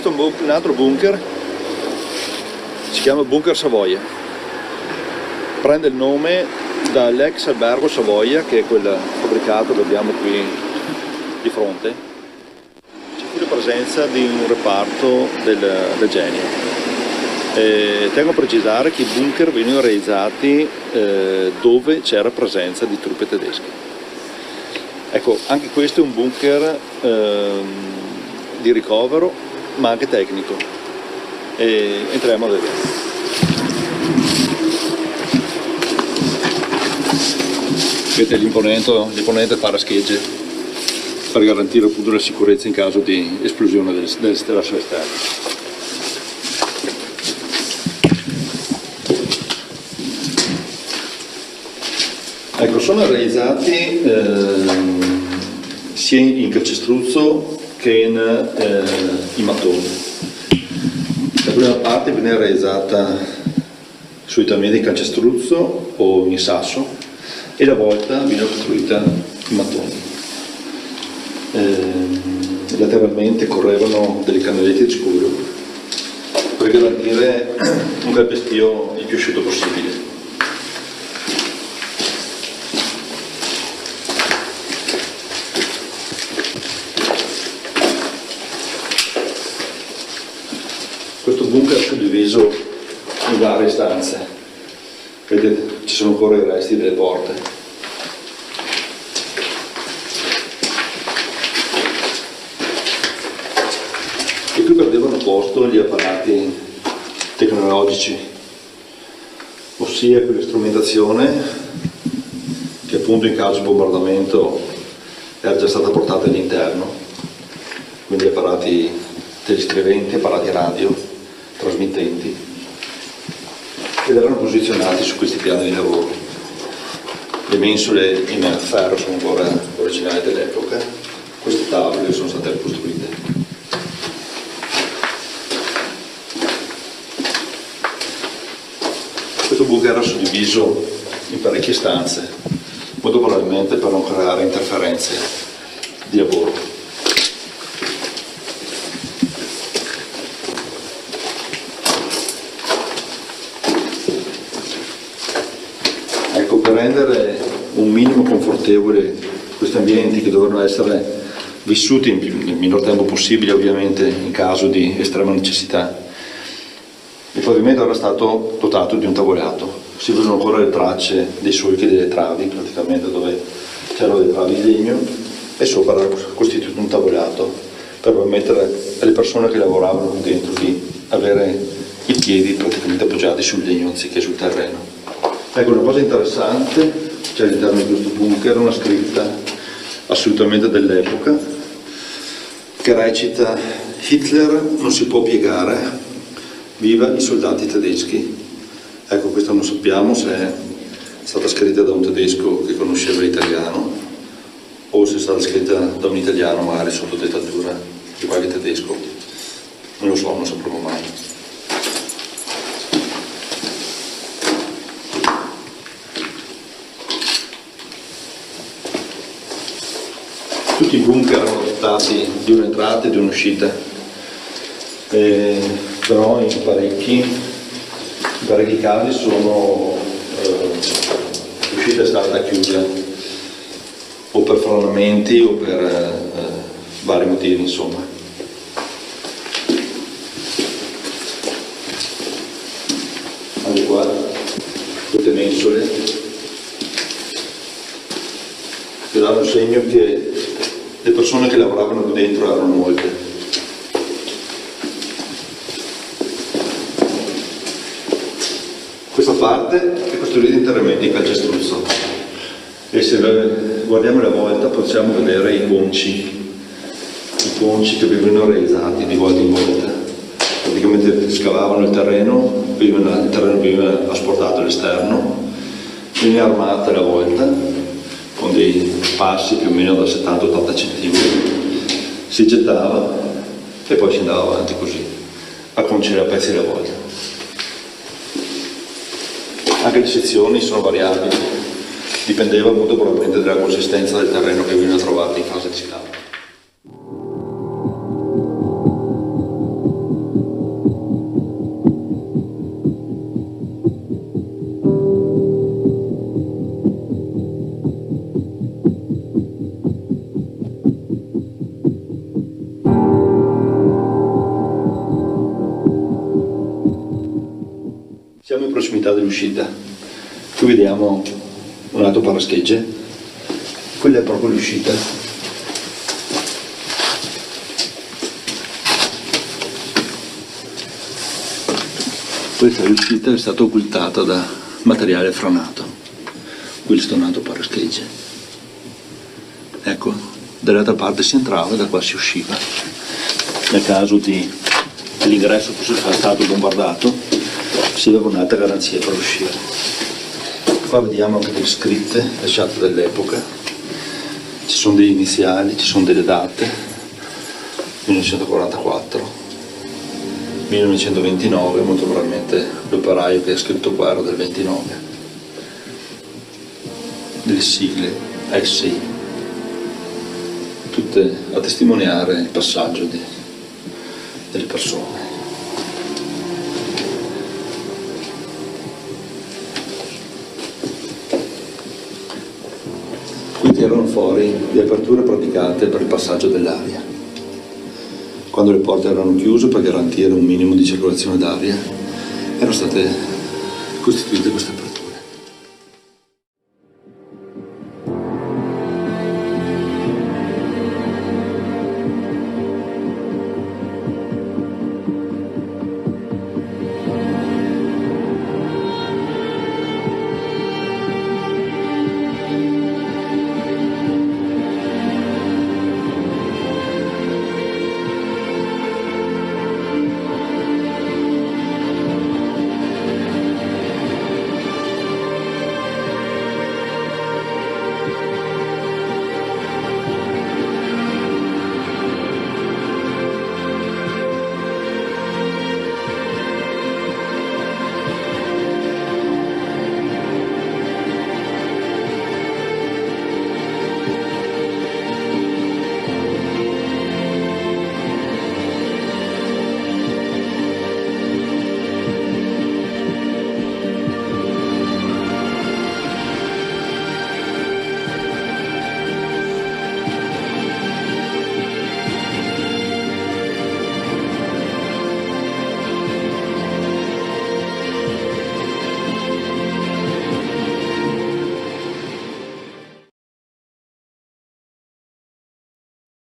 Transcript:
questo è un altro bunker, si chiama Bunker Savoia, prende il nome dall'ex albergo Savoia, che è quel fabbricato che abbiamo qui di fronte. Ci fu la presenza di un reparto del genio. Tengo a precisare che i bunker venivano realizzati dove c'era presenza di truppe tedesche. Ecco, anche questo è un bunker di ricovero, ma anche tecnico. E entriamo a vedere. Vedete l'imponente paraschegge per garantire appunto la sicurezza in caso di esplosione della sua esterna. Ecco, sono realizzati sia in calcestruzzo che in mattone. La prima parte viene realizzata solitamente in calcestruzzo o in sasso e la volta viene costruita in mattone. Lateralmente correvano delle cannellette di scudo per garantire un calpestio il più asciutto possibile. Questo bunker è suddiviso in varie stanze, vedete ci sono ancora i resti delle porte. E qui perdevano posto gli apparati tecnologici, ossia quell'istrumentazione che appunto in caso di bombardamento era già stata portata all'interno, quindi apparati telescriventi, apparati radio, trasmittenti, ed erano posizionati su questi piani di lavoro. Le mensole in ferro sono ancora originali dell'epoca, queste tavole sono state ricostruite. Questo bunker era suddiviso in parecchie stanze, molto probabilmente per non creare interferenze di lavoro. Per rendere un minimo confortevole questi ambienti che dovranno essere vissuti nel minor tempo possibile, ovviamente in caso di estrema necessità, il pavimento era stato dotato di un tavolato. Si vedono ancora le tracce dei solchi delle travi, praticamente dove c'erano delle travi di legno, e sopra era costituito un tavolato per permettere alle persone che lavoravano qui dentro di avere i piedi praticamente appoggiati sul legno anziché sul terreno. Ecco, una cosa interessante, c'è all'interno di questo bunker una scritta assolutamente dell'epoca che recita: Hitler non si può piegare, viva i soldati tedeschi. Ecco, questo non sappiamo se è stata scritta da un tedesco che conosceva l'italiano o se è stata scritta da un italiano magari sotto dettatura di qualche tedesco. Non lo so, non sapremo mai. Tutti i bunker erano dotati di un'entrata e di un'uscita, però in parecchi casi l'uscita è stata chiusa o per franamenti o per vari motivi, insomma. Anche qua queste mensole che danno il segno che le persone che lavoravano qui dentro erano molte. Questa parte è costruita interamente in calcestruzzo e se guardiamo la volta possiamo vedere i ponci che venivano realizzati di volta in volta. Praticamente scavavano il terreno veniva asportato all'esterno, veniva armata la volta con dei passi più o meno da 70-80 cm, si gettava e poi si andava avanti così, a cominciare a pezzi alla volta. Anche le sezioni sono variabili, dipendeva molto probabilmente dalla consistenza del terreno che veniva trovato in fase di scavo. prossimità dell'uscita. Qui vediamo un altro paraschegge, quella è proprio l'uscita. Questa riuscita è stata occultata da materiale franato. Qui sto un altro paraschegge. Ecco, dall'altra parte si entrava e da qua si usciva. Nel caso l'ingresso fosse stato bombardato, si aveva un'altra garanzia per uscire. Qua vediamo anche le scritte lasciate dall'epoca. Ci sono degli iniziali, ci sono delle date. 1944. 1929, molto probabilmente l'operaio che ha scritto qua era del 29, delle sigle SI, tutte a testimoniare il passaggio delle persone. Qui tirano fuori le aperture praticate per il passaggio dell'aria. Quando le porte erano chiuse per garantire un minimo di circolazione d'aria, erano state costituite queste aperture.